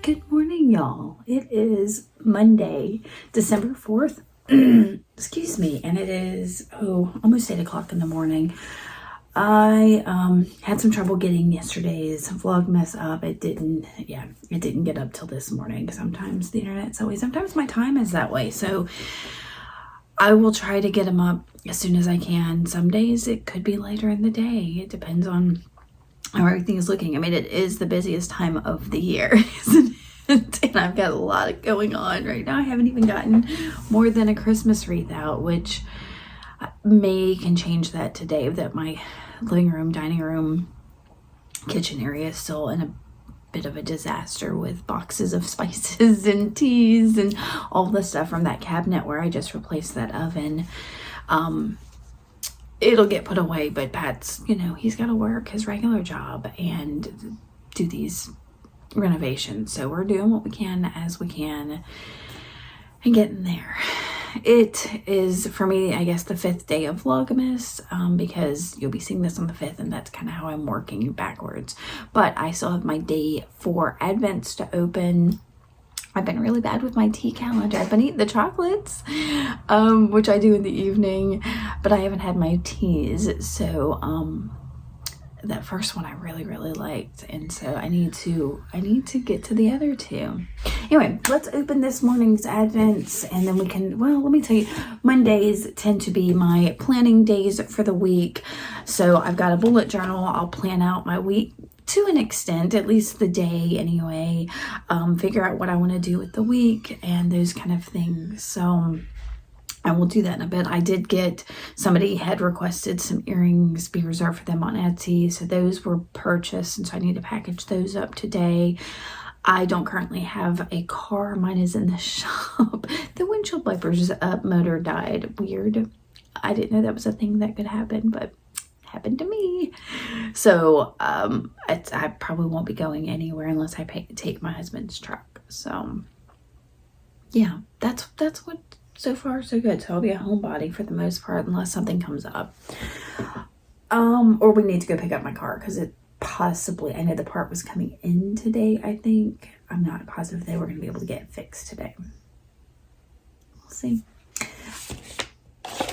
Good morning, y'all. It is Monday, December 4th. Excuse me. And it is, almost 8 o'clock in the morning. I had some trouble getting yesterday's Vlogmas up. It didn't get up till this morning. Sometimes the internet's that way. Sometimes my time is that way. So I will try to get them up as soon as I can. Some days it could be later in the day. It depends on how everything is looking. I mean, it is the busiest time of the year, isn't it? And I've got a lot going on right now. I haven't even gotten more than a Christmas wreath out, which can change that today, that my living room, dining room, kitchen area is still in a bit of a disaster with boxes of spices and teas and all the stuff from that cabinet where I just replaced that oven. It'll get put away, but Pat's, he's got to work his regular job and do these renovations. So we're doing what we can as we can and getting there. It is, for me, I guess, the 5th day of Vlogmas, because you'll be seeing this on the 5th, and that's kind of how I'm working backwards. But I still have my day 4 Advents to open. I've been really bad with my tea calendar. I've been eating the chocolates, which I do in the evening, but I haven't had my teas. So that first one I really, really liked, and so I need to get to the other two. Anyway, let's open this morning's Advents, and then we can, let me tell you, Mondays tend to be my planning days for the week. So I've got a bullet journal. I'll plan out my week to an extent, at least the day anyway, figure out what I want to do with the week and those kind of things. So I will do that in a bit. I did get, somebody had requested some earrings be reserved for them on Etsy, so those were purchased, and so I need to package those up today. I don't currently have a car. Mine is in the shop. The windshield wipers motor died. Weird. I didn't know that was a thing that could happen, but happened to me. So I probably won't be going anywhere unless I take my husband's truck. So yeah, that's what, so far so good. So I'll be a homebody for the most part unless something comes up, or we need to go pick up my car, because it possibly, I know the part was coming in today. I think, I'm not positive they were going to be able to get it fixed today. We'll see.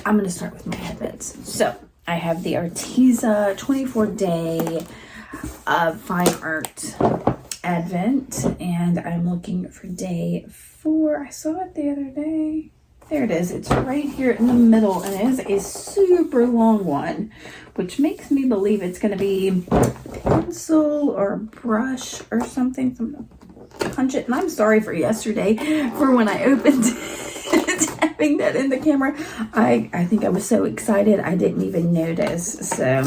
I'm going to start with my Advents. So I have the Arteza 24-day fine art Advent, and I'm looking for day 4. I saw it the other day. There it is. It's right here in the middle, and it is a super long one, which makes me believe it's going to be pencil or brush or something. So I'm going to punch it, and I'm sorry for yesterday for when I opened it, having that in the camera. I think I was so excited I didn't even notice. So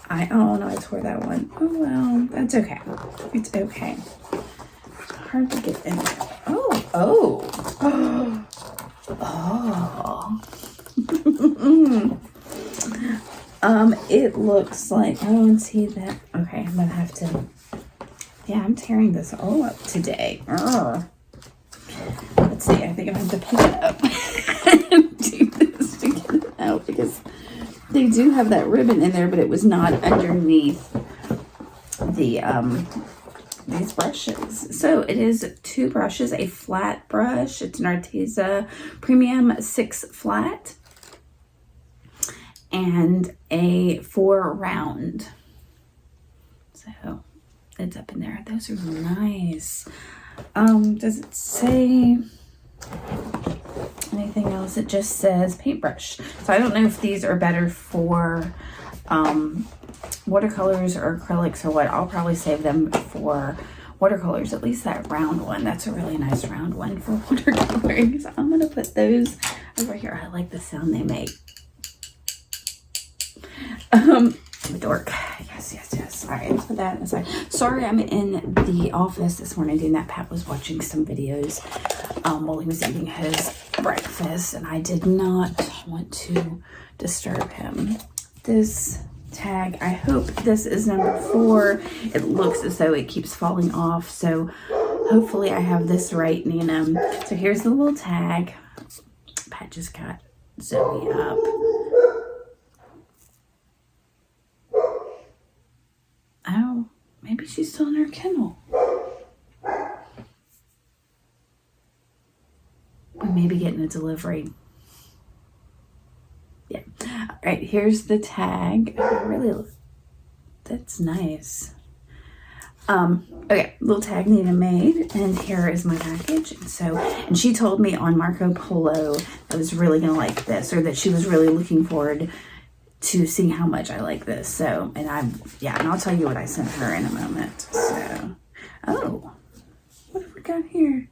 oh no, I tore that one. Oh well, that's okay. It's okay. It's hard to get in there. Oh. It looks like, and see that. Okay, I'm gonna have to, I'm tearing this all up today. Let's see, I think I'm gonna have to pick it up and do this to get it out, because they do have that ribbon in there, but it was not underneath the these brushes. So it is 2 brushes, a flat brush. It's an Arteza Premium 6 flat, and a 4 round. So it's up in there. Those are nice. Does it say anything else? It just says paintbrush. So I don't know if these are better for watercolors or acrylics or what. I'll probably save them for watercolors, at least that round one. That's a really nice round one for watercoloring. So I'm gonna put those over here. I like the sound they make. Dork. Yes. All right, let's put that aside. Sorry, I'm in the office this morning doing that. Pat was watching some videos while he was eating his breakfast, and I did not want to disturb him. This tag, I hope this is number 4. It looks as though it keeps falling off, so hopefully I have this right, Nina. So here's the little tag. Pat just got Zoe up. Oh, maybe she's still in her kennel. delivery. Yeah. All right, here's the tag. That's nice. Okay, little tag Nina made, and here is my package. And she told me on Marco Polo I was really gonna like this, or that she was really looking forward to seeing how much I like this. So, and I'll tell you what I sent her in a moment. So, oh, what have we got here?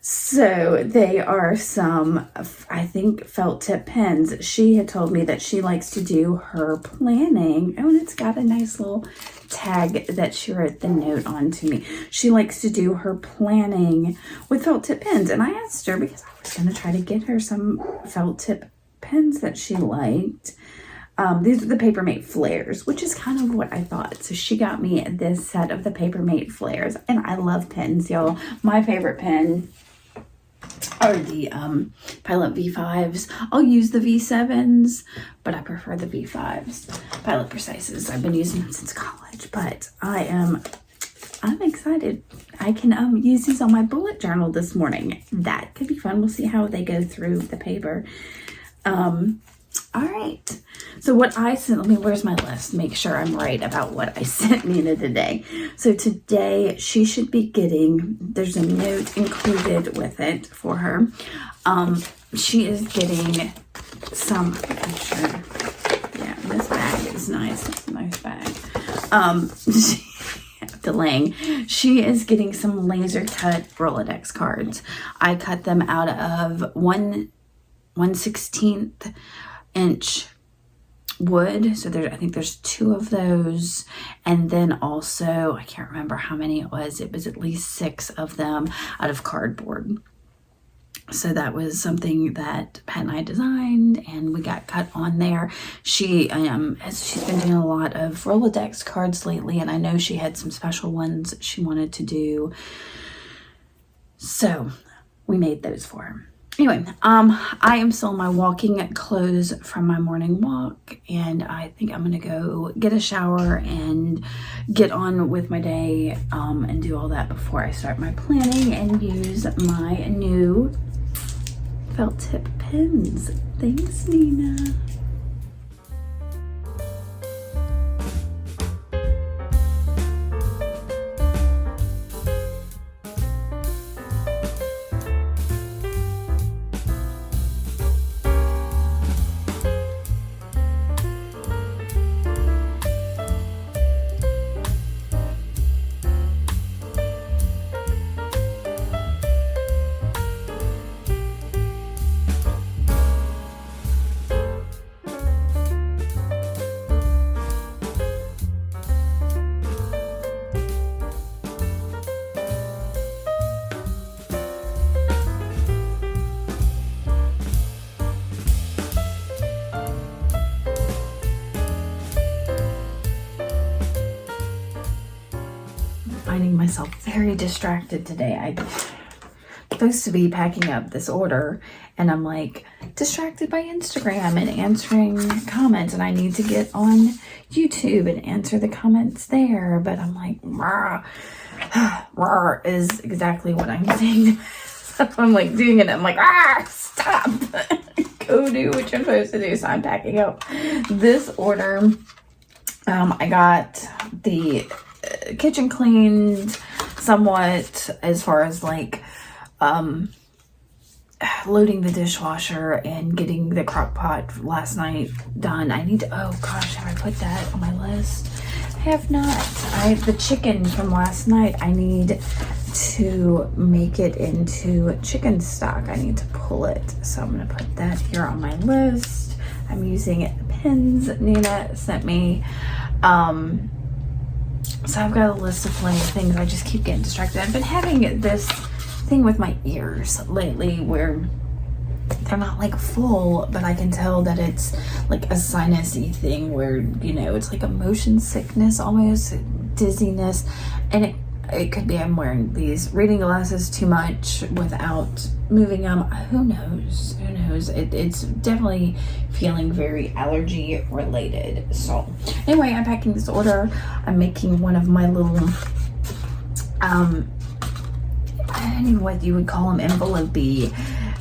So they are some, I think, felt tip pens. She had told me that she likes to do her planning. Oh, and it's got a nice little tag that she wrote the note on to me. She likes to do her planning with felt tip pens. And I asked her because I was going to try to get her some felt tip pens that she liked. These are the Papermate Flares, which is kind of what I thought. So she got me this set of the Papermate Flares, and I love pens, y'all. My favorite pen are the Pilot V5s. I'll use the V7s, but I prefer the V5s. Pilot Precises. I've been using them since college, but I'm excited. I can use these on my bullet journal this morning. That could be fun. We'll see how they go through the paper. All right. So what I sent, where's my list? Make sure I'm right about what I sent Nina today. So today she should be getting, there's a note included with it for her. She is getting some, I'm sure. Yeah, this bag is nice. It's a nice bag. Delaying. She is getting some laser cut Rolodex cards. I cut them out of 1/16 inch wood, so I think there's 2 of those, and then also I can't remember how many it was at least 6 of them out of cardboard. So that was something that Pat and I designed, and we got cut on there. She's been doing a lot of Rolodex cards lately, and I know she had some special ones she wanted to do, so we made those for her. Anyway, I am still in my walking clothes from my morning walk, and I think I'm gonna go get a shower and get on with my day, and do all that before I start my planning and use my new felt tip pens. Thanks, Nina. Finding myself very distracted today. I'm supposed to be packing up this order, and I'm like distracted by Instagram and answering comments, and I need to get on YouTube and answer the comments there, but I'm like, rah, rah is exactly what I'm saying. So I'm like doing it, I'm like, stop. Go do what you're supposed to do. So I'm packing up this order. I got the kitchen cleaned somewhat, as far as like loading the dishwasher and getting the crock pot last night done. I need to, oh gosh, have I put that on my list? I have not. The chicken from last night, I need to make it into chicken stock. I need to pull it, so I'm gonna put that here on my list. I'm using the pins Nina sent me. So I've got a list of plenty of things. I just keep getting distracted. I've been having this thing with my ears lately where they're not like full, but I can tell that it's like a sinusy thing where, you know, it's like a motion sickness, almost dizziness. And it could be I'm wearing these reading glasses too much without moving them. Who knows? Who knows? It's definitely feeling very allergy related. So anyway, I'm packing this order. I'm making one of my little I don't know what you would call them, envelope-y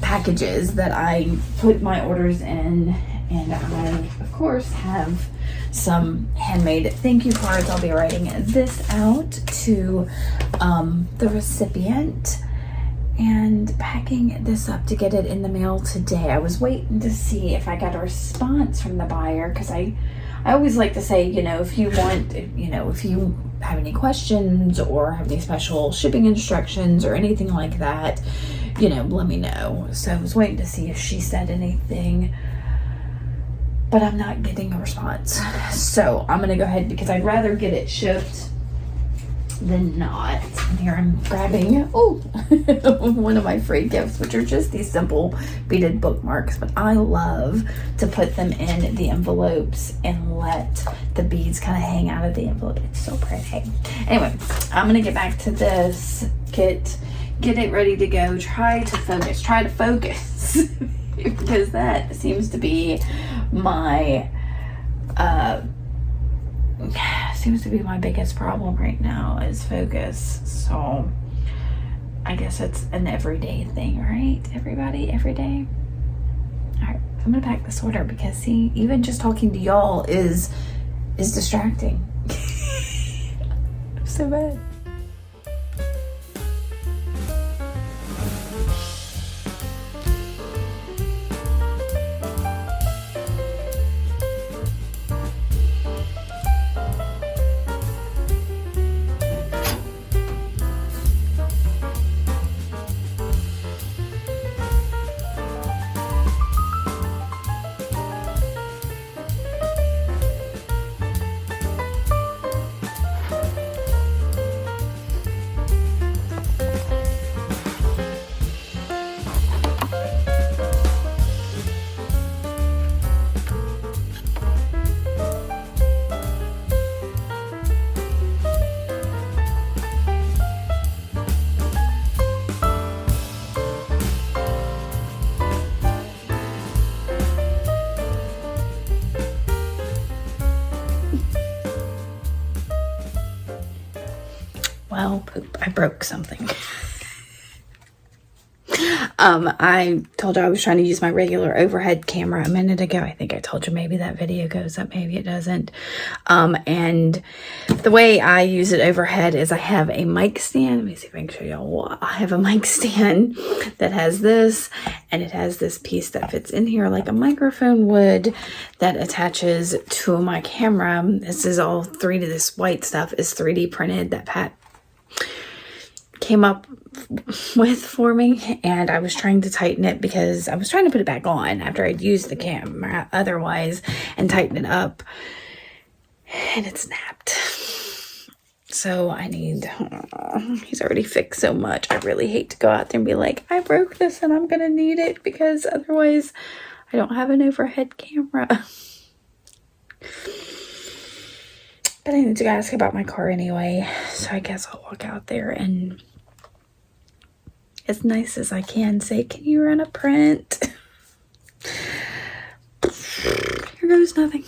packages that I put my orders in. And I, of course, have some handmade thank you cards. I'll be writing this out to the recipient and packing this up to get it in the mail today. I was waiting to see if I got a response from the buyer, because I always like to say, you know, if you want, you know, if you have any questions or have any special shipping instructions or anything like that, you know, let me know. So I was waiting to see if she said anything, but I'm not getting a response. So I'm gonna go ahead, because I'd rather get it shipped than not. And here I'm grabbing, one of my free gifts, which are just these simple beaded bookmarks, but I love to put them in the envelopes and let the beads kind of hang out of the envelope. It's so pretty. Anyway, I'm gonna get back to this, get it ready to go, try to focus because that seems to be my biggest problem right now, is focus. So I guess it's an everyday thing, right? Everybody, every day. All right, I'm gonna pack this order, because see, even just talking to y'all is distracting. So bad. Well, poop, I broke something. I told you I was trying to use my regular overhead camera a minute ago. I think I told you maybe that video goes up, maybe it doesn't. And the way I use it overhead is I have a mic stand. Let me see if I can show y'all. I have a mic stand that has this, and it has this piece that fits in here like a microphone would, that attaches to my camera. This is all 3D. This white stuff is 3D printed that Pat came up with for me, and I was trying to tighten it because I was trying to put it back on after I'd used the camera otherwise and tighten it up, and it snapped. So I need, he's already fixed so much. I really hate to go out there and be like, I broke this and I'm gonna need it, because otherwise I don't have an overhead camera. But I need to ask about my car anyway, so I guess I'll walk out there and, as nice as I can, say, can you run a print? Here goes nothing.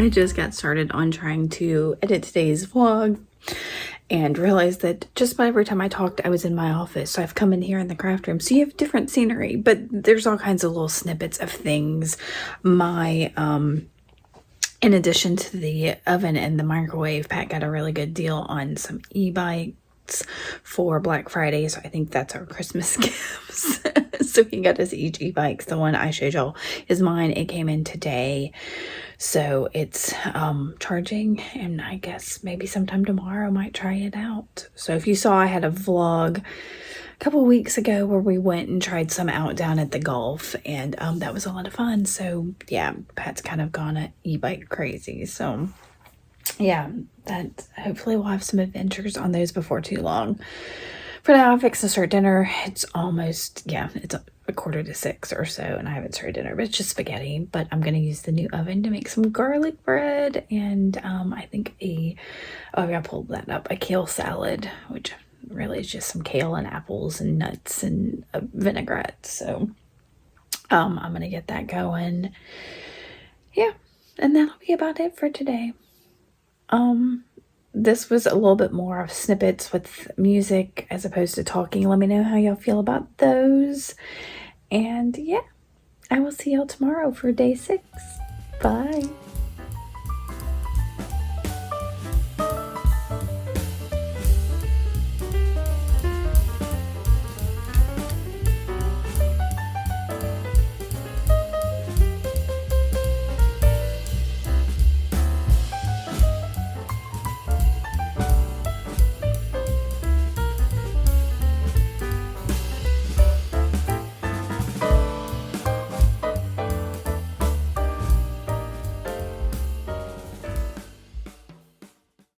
I just got started on trying to edit today's vlog and realized that just about every time I talked, I was in my office. So I've come in here in the craft room. So you have different scenery, but there's all kinds of little snippets of things. My, in addition to the oven and the microwave, Pat got a really good deal on some e-bikes for Black Friday. So I think that's our Christmas gifts. So he got us each e-bikes. The one I showed y'all is mine. It came in today. So it's charging, and I guess maybe sometime tomorrow I might try it out. So if you saw, I had a vlog a couple weeks ago where we went and tried some out down at the Gulf, and that was a lot of fun. So yeah, Pat's kind of gone e-bike crazy. So yeah, that hopefully we'll have some adventures on those before too long. For now, I'm fixing to start dinner. It's almost, yeah, it's a 5:45 or so, and I haven't started dinner, but it's just spaghetti. But I'm going to use the new oven to make some garlic bread, and I think oh, I got to pull that up, a kale salad, which really is just some kale and apples and nuts and a vinaigrette. So I'm going to get that going. Yeah, and that'll be about it for today. This was a little bit more of snippets with music as opposed to talking. Let me know how y'all feel about those. And yeah, I will see y'all tomorrow for day 6. Bye.